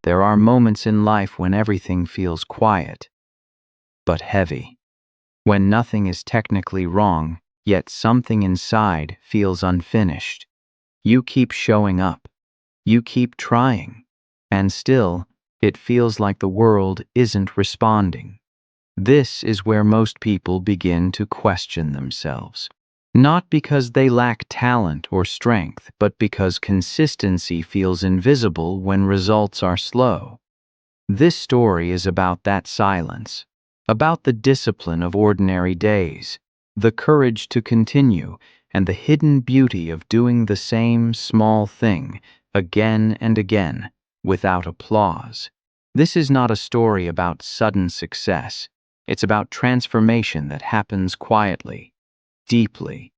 There are moments in life when everything feels quiet, but heavy. When nothing is technically wrong, yet something inside feels unfinished. You keep showing up. You keep trying. And still, it feels like the world isn't responding. This is where most people begin to question themselves. Not because they lack talent or strength, but because consistency feels invisible when results are slow. This story is about that silence, about the discipline of ordinary days, the courage to continue, and the hidden beauty of doing the same small thing again and again without applause. This is not a story about sudden success. It's about transformation that happens quietly, deeply,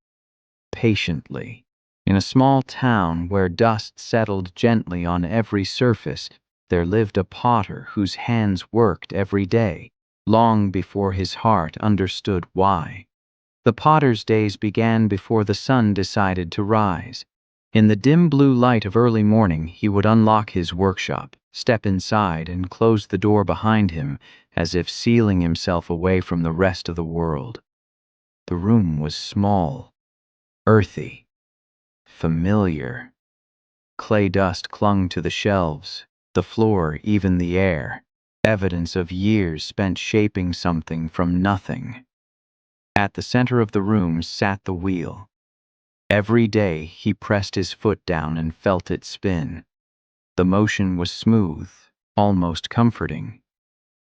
patiently. In a small town where dust settled gently on every surface, there lived a potter whose hands worked every day, long before his heart understood why. The potter's days began before the sun decided to rise. In the dim blue light of early morning, he would unlock his workshop, step inside, and close the door behind him, as if sealing himself away from the rest of the world. The room was small, earthy, familiar. Clay dust clung to the shelves, the floor, even the air, evidence of years spent shaping something from nothing. At the center of the room sat the wheel. Every day he pressed his foot down and felt it spin. The motion was smooth, almost comforting.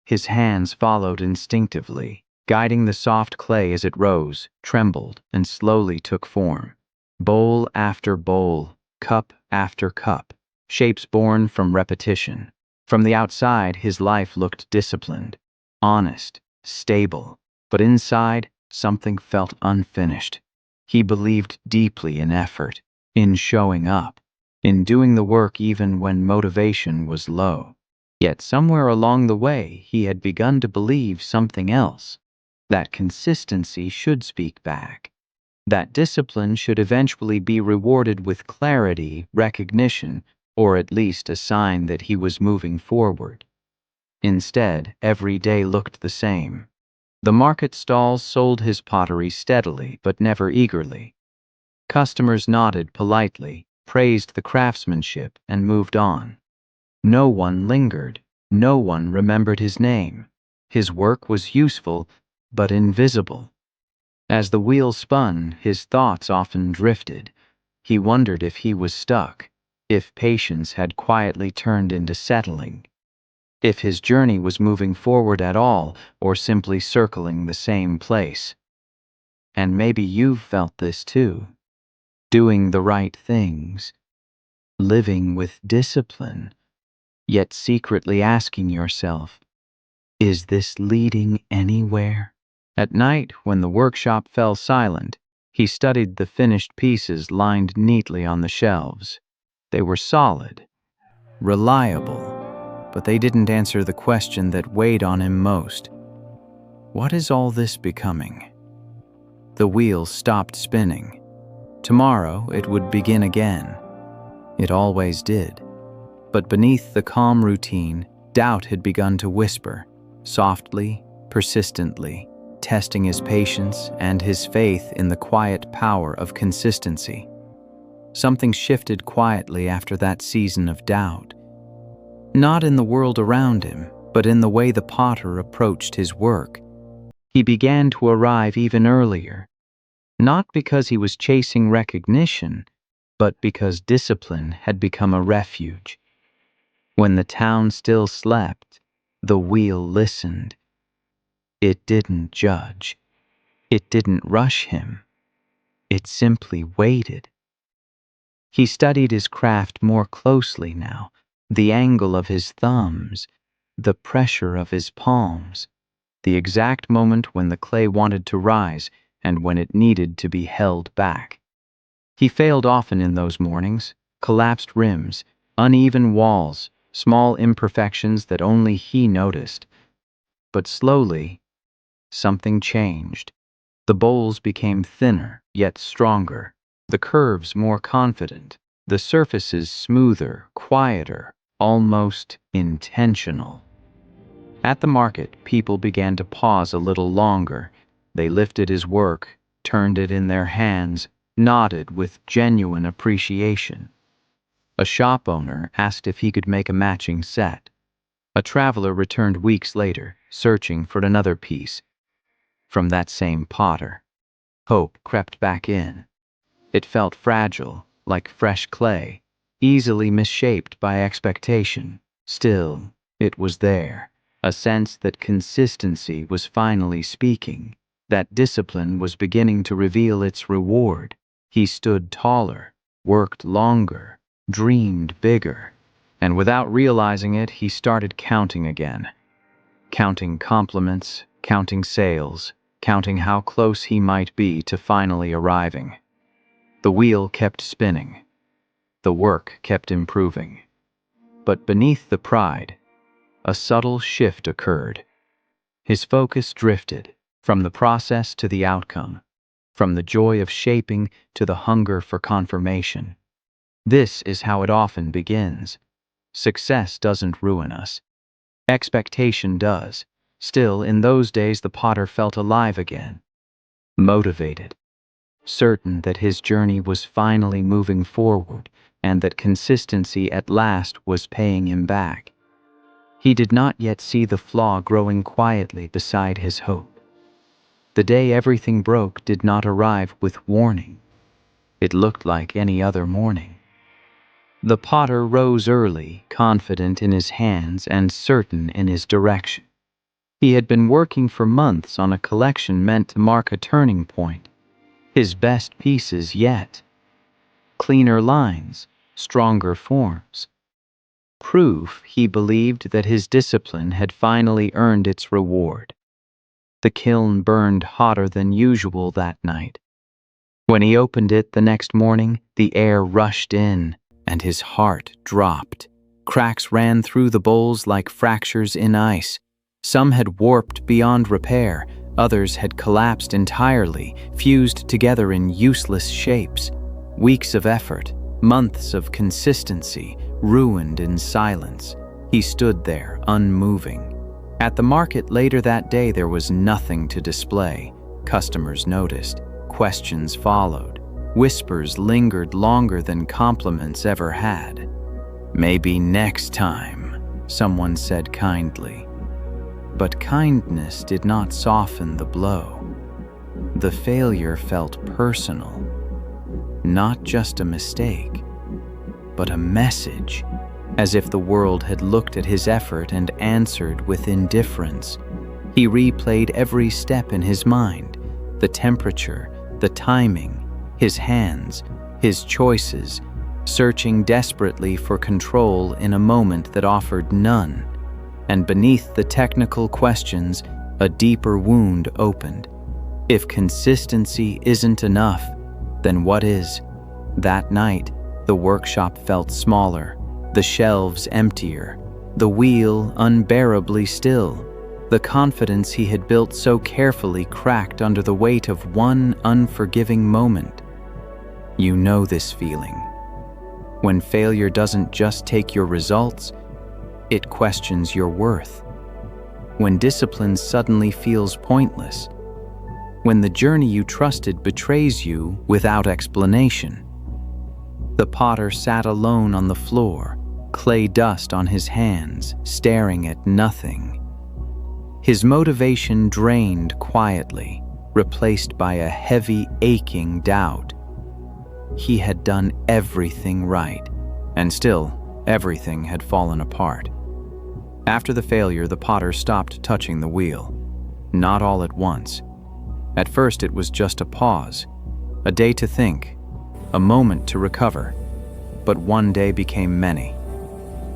His hands followed instinctively, guiding the soft clay as it rose, trembled, and slowly took form. Bowl after bowl, cup after cup, shapes born from repetition. From the outside, his life looked disciplined, honest, stable, but inside, something felt unfinished. He believed deeply in effort, in showing up, in doing the work even when motivation was low. Yet somewhere along the way, he had begun to believe something else, that consistency should speak back, that discipline should eventually be rewarded with clarity, recognition, or at least a sign that he was moving forward. Instead, every day looked the same. The market stalls sold his pottery steadily, but never eagerly. Customers nodded politely, praised the craftsmanship, and moved on. No one lingered. No one remembered his name. His work was useful, but invisible. As the wheel spun, his thoughts often drifted. He wondered if he was stuck, if patience had quietly turned into settling, if his journey was moving forward at all or simply circling the same place. And maybe you've felt this too. Doing the right things, living with discipline, yet secretly asking yourself, is this leading anywhere? At night, when the workshop fell silent, he studied the finished pieces lined neatly on the shelves. They were solid, reliable, but they didn't answer the question that weighed on him most. What is all this becoming? The wheel stopped spinning. Tomorrow it would begin again. It always did. But beneath the calm routine, doubt had begun to whisper, softly, persistently, testing his patience and his faith in the quiet power of consistency. Something shifted quietly after that season of doubt. Not in the world around him, but in the way the potter approached his work. He began to arrive even earlier, not because he was chasing recognition, but because discipline had become a refuge. When the town still slept, the wheel listened. It didn't judge. It didn't rush him. It simply waited. He studied his craft more closely now, the angle of his thumbs, the pressure of his palms, the exact moment when the clay wanted to rise and when it needed to be held back. He failed often in those mornings, collapsed rims, uneven walls, small imperfections that only he noticed. But slowly, something changed. The bowls became thinner, yet stronger, the curves more confident, the surfaces smoother, quieter, almost intentional. At the market, people began to pause a little longer. They lifted his work, turned it in their hands, nodded with genuine appreciation. A shop owner asked if he could make a matching set. A traveler returned weeks later, searching for another piece. From that same potter, hope crept back in. It felt fragile, like fresh clay, easily misshaped by expectation. Still, it was there, a sense that consistency was finally speaking, that discipline was beginning to reveal its reward. He stood taller, worked longer, dreamed bigger, and without realizing it, he started counting again. Counting compliments, counting sales, counting how close he might be to finally arriving. The wheel kept spinning. The work kept improving. But beneath the pride, a subtle shift occurred. His focus drifted from the process to the outcome, from the joy of shaping to the hunger for confirmation. This is how it often begins. Success doesn't ruin us. Expectation does. Still, in those days, the potter felt alive again, motivated, certain that his journey was finally moving forward and that consistency at last was paying him back. He did not yet see the flaw growing quietly beside his hope. The day everything broke did not arrive with warning. It looked like any other morning. The potter rose early, confident in his hands and certain in his direction. He had been working for months on a collection meant to mark a turning point. His best pieces yet. Cleaner lines, stronger forms. Proof, he believed, that his discipline had finally earned its reward. The kiln burned hotter than usual that night. When he opened it the next morning, the air rushed in, and his heart dropped. Cracks ran through the bowls like fractures in ice. Some had warped beyond repair, others had collapsed entirely, fused together in useless shapes. Weeks of effort, months of consistency, ruined in silence. He stood there, unmoving. At the market later that day, there was nothing to display. Customers noticed. Questions followed. Whispers lingered longer than compliments ever had. "Maybe next time," someone said kindly. But kindness did not soften the blow. The failure felt personal. Not just a mistake, but a message, as if the world had looked at his effort and answered with indifference. He replayed every step in his mind, the temperature, the timing, his hands, his choices, searching desperately for control in a moment that offered none. And beneath the technical questions, a deeper wound opened. If consistency isn't enough, then what is? That night, the workshop felt smaller, the shelves emptier, the wheel unbearably still. The confidence he had built so carefully cracked under the weight of one unforgiving moment. You know this feeling. When failure doesn't just take your results, it questions your worth. When discipline suddenly feels pointless. When the journey you trusted betrays you without explanation. The potter sat alone on the floor, clay dust on his hands, staring at nothing. His motivation drained quietly, replaced by a heavy, aching doubt. He had done everything right, and still, everything had fallen apart. After the failure, the potter stopped touching the wheel. Not all at once. At first, it was just a pause, a day to think, a moment to recover. But one day became many.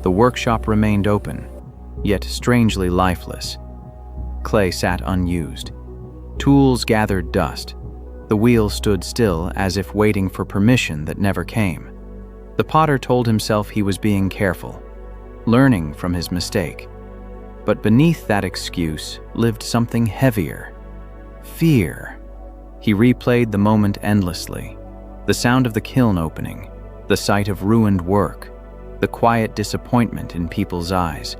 The workshop remained open, yet strangely lifeless. Clay sat unused. Tools gathered dust. The wheel stood still as if waiting for permission that never came. The potter told himself he was being careful, learning from his mistake. But beneath that excuse lived something heavier. Fear. He replayed the moment endlessly. The sound of the kiln opening, the sight of ruined work, The quiet disappointment in people's eyes.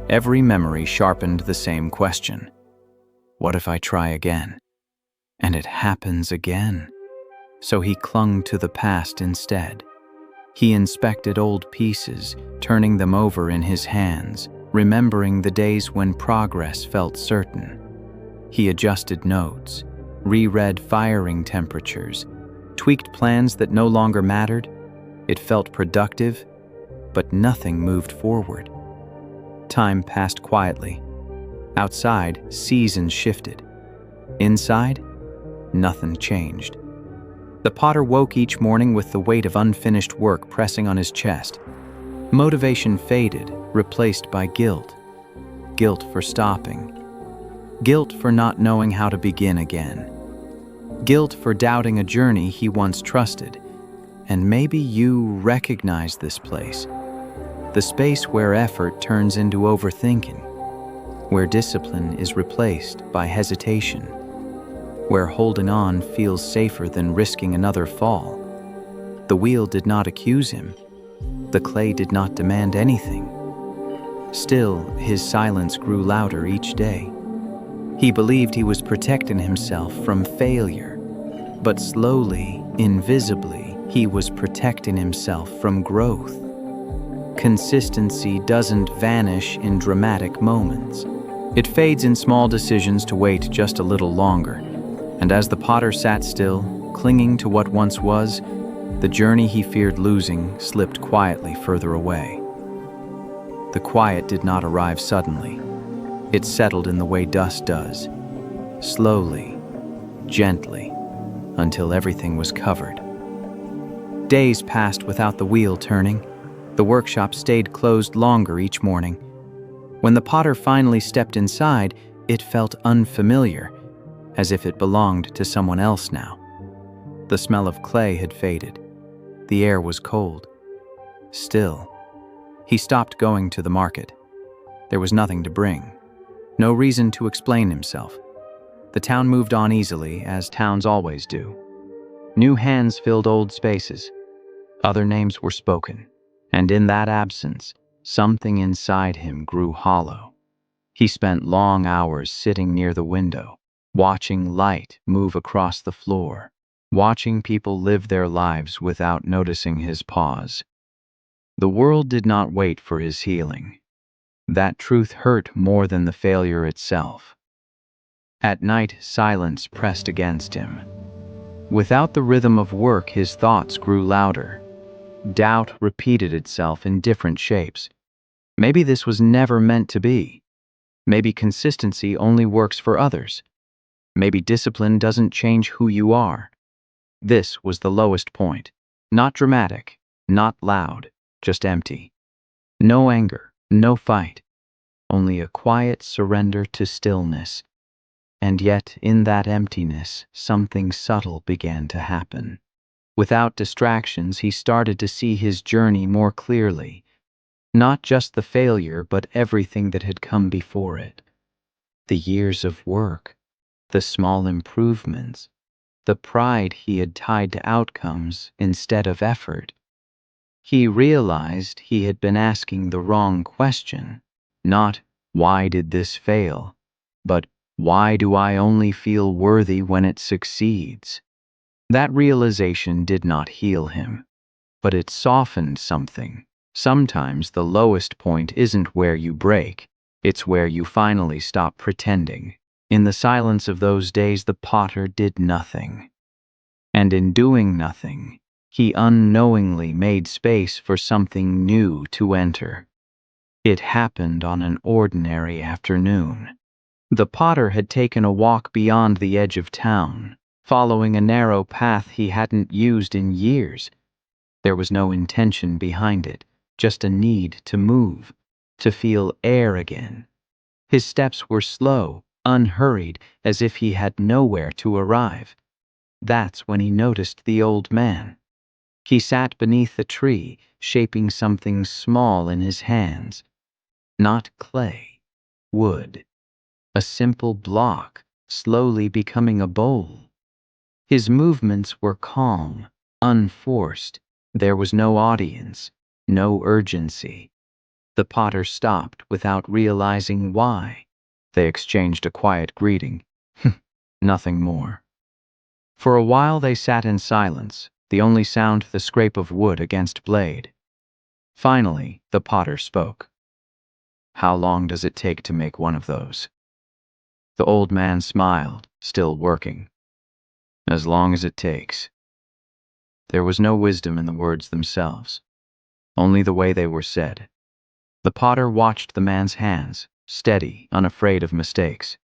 Every memory sharpened the same question. What if I try again? And it happens again. So he clung to the past instead. He inspected old pieces, turning them over in his hands, remembering the days when progress felt certain. He adjusted notes, reread firing temperatures, tweaked plans that no longer mattered. It felt productive, but nothing moved forward. Time passed quietly. Outside, seasons shifted. Inside, nothing changed. The potter woke each morning with the weight of unfinished work pressing on his chest. Motivation faded, replaced by guilt. Guilt for stopping. Guilt for not knowing how to begin again. Guilt for doubting a journey he once trusted. And maybe you recognize this place. The space where effort turns into overthinking. Where discipline is replaced by hesitation. Where holding on feels safer than risking another fall. The wheel did not accuse him. The clay did not demand anything. Still, his silence grew louder each day. He believed he was protecting himself from failure, but slowly, invisibly, he was protecting himself from growth. Consistency doesn't vanish in dramatic moments. It fades in small decisions to wait just a little longer. And as the potter sat still, clinging to what once was, the journey he feared losing slipped quietly further away. The quiet did not arrive suddenly. It settled in the way dust does, slowly, gently, until everything was covered. Days passed without the wheel turning. The workshop stayed closed longer each morning. When the potter finally stepped inside, it felt unfamiliar, as if it belonged to someone else now. The smell of clay had faded. The air was cold. Still, he stopped going to the market. There was nothing to bring. No reason to explain himself. The town moved on easily, as towns always do. New hands filled old spaces. Other names were spoken. And in that absence, something inside him grew hollow. He spent long hours sitting near the window, watching light move across the floor, watching people live their lives without noticing his pause. The world did not wait for his healing. That truth hurt more than the failure itself. At night, silence pressed against him. Without the rhythm of work, his thoughts grew louder. Doubt repeated itself in different shapes. Maybe this was never meant to be. Maybe consistency only works for others. Maybe discipline doesn't change who you are. This was the lowest point. Not dramatic, not loud, just empty. No anger, no fight. Only a quiet surrender to stillness. And yet, in that emptiness, something subtle began to happen. Without distractions, he started to see his journey more clearly. Not just the failure, but everything that had come before it. The years of work, the small improvements, the pride he had tied to outcomes instead of effort. He realized he had been asking the wrong question. Not, why did this fail? But, why do I only feel worthy when it succeeds? That realization did not heal him, but it softened something. Sometimes the lowest point isn't where you break, it's where you finally stop pretending. In the silence of those days, the potter did nothing. And in doing nothing, he unknowingly made space for something new to enter. It happened on an ordinary afternoon. The potter had taken a walk beyond the edge of town, following a narrow path he hadn't used in years. There was no intention behind it, just a need to move, to feel air again. His steps were slow, unhurried, as if he had nowhere to arrive. That's when he noticed the old man. He sat beneath a tree, shaping something small in his hands. Not clay, wood. A simple block, slowly becoming a bowl. His movements were calm, unforced. There was no audience, no urgency. The potter stopped without realizing why. They exchanged a quiet greeting. Nothing more. For a while they sat in silence, the only sound the scrape of wood against blade. Finally, the potter spoke. "How long does it take to make one of those?" The old man smiled, still working. "As long as it takes." There was no wisdom in the words themselves, only the way they were said. The potter watched the man's hands, steady, unafraid of mistakes.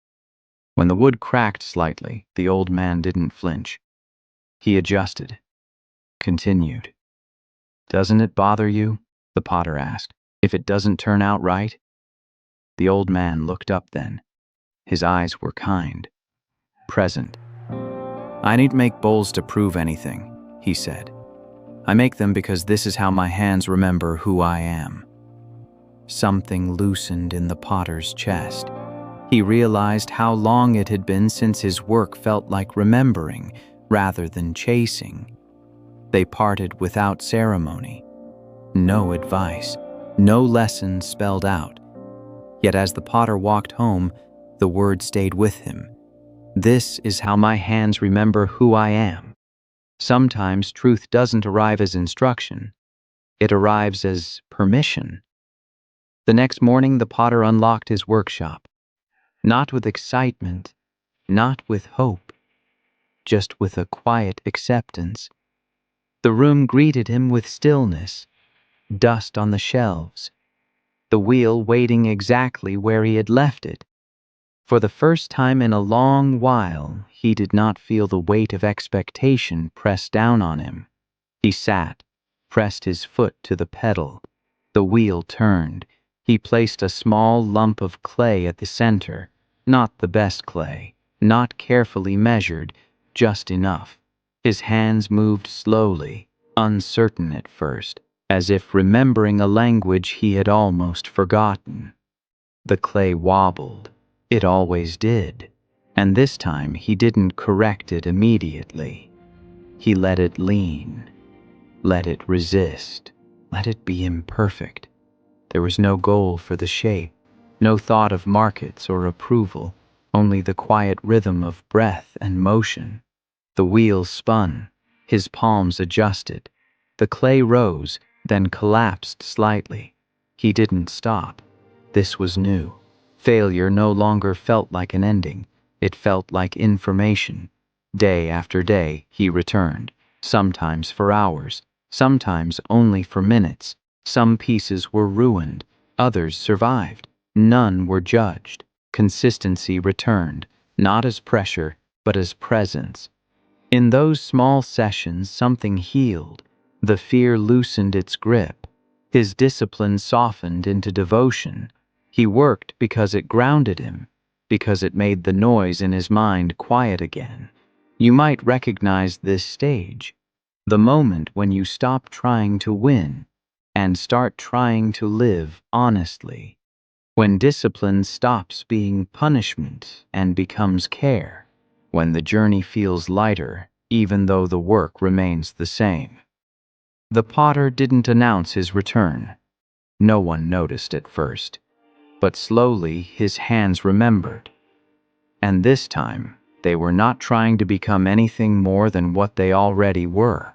When the wood cracked slightly, the old man didn't flinch. He adjusted, continued. "Doesn't it bother you?" the potter asked. "If it doesn't turn out right?" The old man looked up then. His eyes were kind, present. "I need make bowls to prove anything," he said. "I make them because this is how my hands remember who I am." Something loosened in the potter's chest. He realized how long it had been since his work felt like remembering rather than chasing. They parted without ceremony. No advice, no lesson spelled out. Yet as the potter walked home, the word stayed with him. "This is how my hands remember who I am." Sometimes truth doesn't arrive as instruction. It arrives as permission. The next morning, the potter unlocked his workshop. Not with excitement, not with hope, just with a quiet acceptance. The room greeted him with stillness, dust on the shelves, the wheel waiting exactly where he had left it. For the first time in a long while, he did not feel the weight of expectation press down on him. He sat, pressed his foot to the pedal. The wheel turned. He placed a small lump of clay at the center, not the best clay, not carefully measured, just enough. His hands moved slowly, uncertain at first, as if remembering a language he had almost forgotten. The clay wobbled. It always did. And this time he didn't correct it immediately. He let it lean. Let it resist. Let it be imperfect. There was no goal for the shape, no thought of markets or approval, only the quiet rhythm of breath and motion. The wheel spun. His palms adjusted. The clay rose, then collapsed slightly. He didn't stop. This was new. Failure no longer felt like an ending. It felt like information. Day after day, he returned, sometimes for hours, sometimes only for minutes. Some pieces were ruined, others survived. None were judged. Consistency returned, not as pressure, but as presence. In those small sessions, something healed. The fear loosened its grip. His discipline softened into devotion. He worked because it grounded him, because it made the noise in his mind quiet again. You might recognize this stage, the moment when you stop trying to win and start trying to live honestly, when discipline stops being punishment and becomes care, when the journey feels lighter even though the work remains the same. The potter didn't announce his return. No one noticed at first, but slowly his hands remembered. And this time, they were not trying to become anything more than what they already were.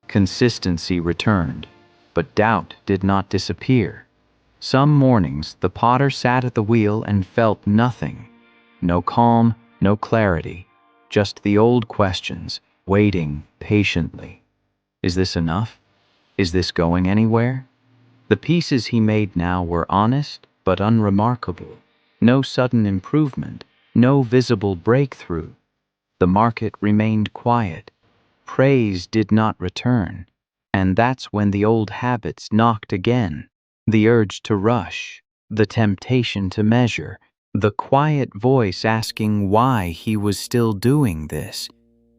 Consistency returned, but doubt did not disappear. Some mornings, the potter sat at the wheel and felt nothing. No calm, no clarity, just the old questions, waiting patiently. Is this enough? Is this going anywhere? The pieces he made now were honest but unremarkable. No sudden improvement, no visible breakthrough. The market remained quiet. Praise did not return. And that's when the old habits knocked again. The urge to rush, the temptation to measure, the quiet voice asking why he was still doing this.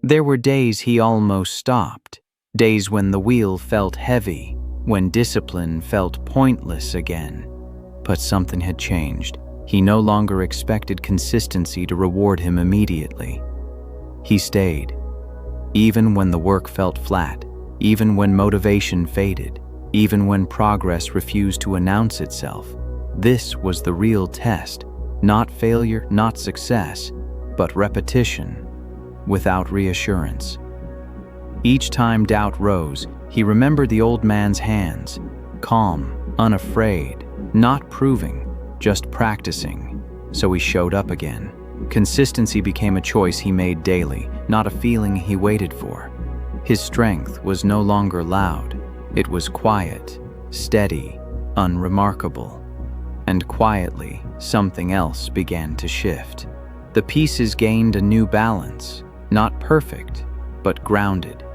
There were days he almost stopped, days when the wheel felt heavy, when discipline felt pointless again. But something had changed. He no longer expected consistency to reward him immediately. He stayed, even when the work felt flat, even when motivation faded, even when progress refused to announce itself. This was the real test, not failure, not success, but repetition without reassurance. Each time doubt rose, he remembered the old man's hands, calm, unafraid, not proving, just practicing. So he showed up again. Consistency became a choice he made daily, not a feeling he waited for. His strength was no longer loud. It was quiet, steady, unremarkable. And quietly, something else began to shift. The pieces gained a new balance, not perfect, but grounded.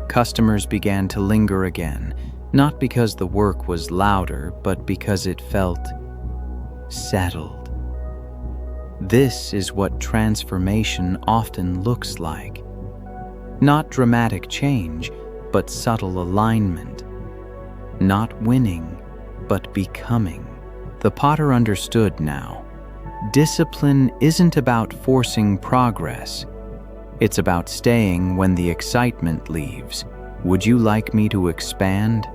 Customers began to linger again, not because the work was louder, but because it felt settled. This is what transformation often looks like. Not dramatic change, but subtle alignment. Not winning, but becoming. The potter understood now. Discipline isn't about forcing progress. It's about staying when the excitement leaves. Would you like me to expand?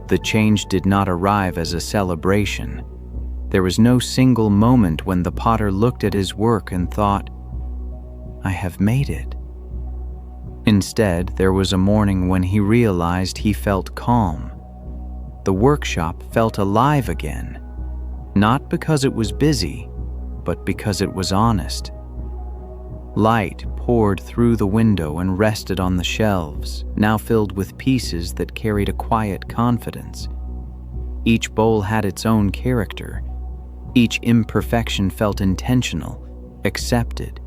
The change did not arrive as a celebration. There was no single moment when the potter looked at his work and thought, "I have made it." Instead, there was a morning when he realized he felt calm. The workshop felt alive again, not because it was busy, but because it was honest. Light poured through the window and rested on the shelves, now filled with pieces that carried a quiet confidence. Each bowl had its own character. Each imperfection felt intentional, accepted.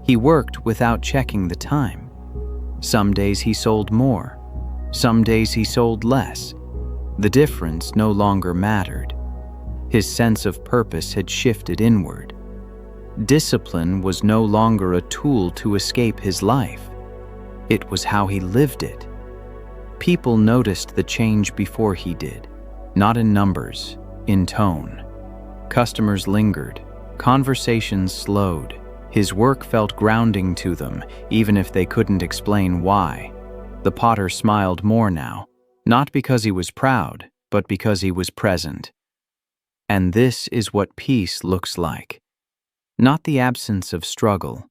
He worked without checking the time. Some days he sold more. Some days he sold less. The difference no longer mattered. His sense of purpose had shifted inward. Discipline was no longer a tool to escape his life. It was how he lived it. People noticed the change before he did, not in numbers, in tone. Customers lingered. Conversations slowed. His work felt grounding to them, even if they couldn't explain why. The potter smiled more now, not because he was proud, but because he was present. And this is what peace looks like. Not the absence of struggle,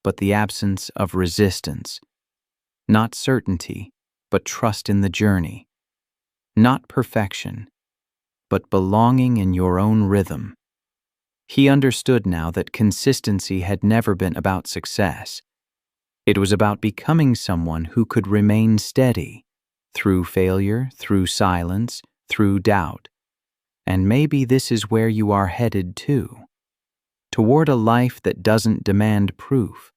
but the absence of resistance. Not certainty, but trust in the journey. Not perfection, but belonging in your own rhythm. He understood now that consistency had never been about success. It was about becoming someone who could remain steady, through failure, through silence, through doubt. And maybe this is where you are headed too. Toward a life that doesn't demand proof.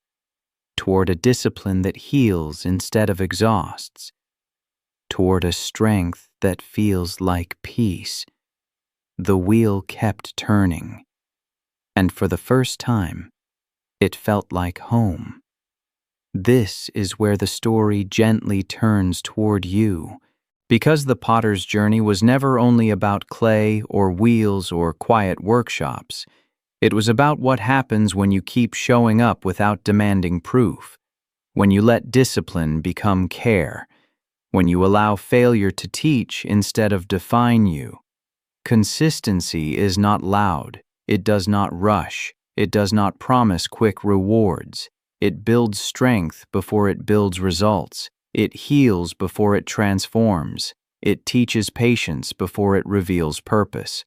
Toward a discipline that heals instead of exhausts. Toward a strength that feels like peace. The wheel kept turning. And for the first time, it felt like home. This is where the story gently turns toward you. Because the potter's journey was never only about clay or wheels or quiet workshops. It was about what happens when you keep showing up without demanding proof. When you let discipline become care. When you allow failure to teach instead of define you. Consistency is not loud. It does not rush. It does not promise quick rewards. It builds strength before it builds results. It heals before it transforms. It teaches patience before it reveals purpose.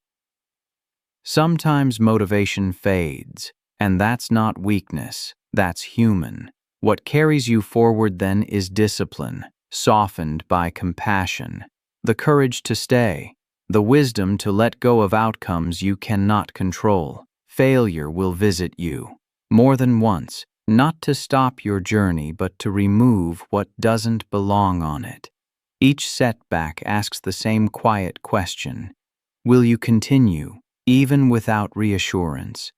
Sometimes motivation fades, and that's not weakness, that's human. What carries you forward then is discipline, softened by compassion, the courage to stay, the wisdom to let go of outcomes you cannot control. Failure will visit you, more than once, not to stop your journey but to remove what doesn't belong on it. Each setback asks the same quiet question. Will you continue, even without reassurance?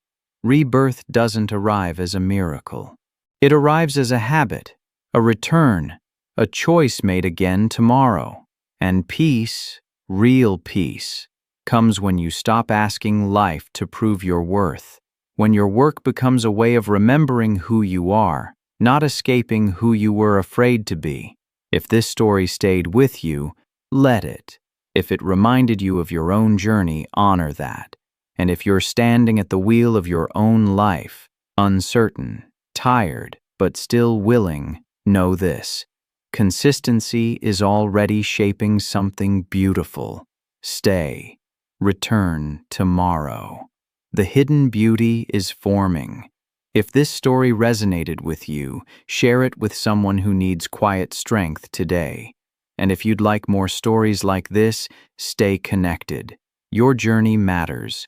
Rebirth doesn't arrive as a miracle. It arrives as a habit, a return, a choice made again tomorrow. And peace, real peace, comes when you stop asking life to prove your worth. When your work becomes a way of remembering who you are, not escaping who you were afraid to be. If this story stayed with you, let it. If it reminded you of your own journey, honor that. And if you're standing at the wheel of your own life, uncertain, tired, but still willing, know this: consistency is already shaping something beautiful. Stay. Return tomorrow. The hidden beauty is forming. If this story resonated with you, share it with someone who needs quiet strength today. And if you'd like more stories like this, stay connected. Your journey matters.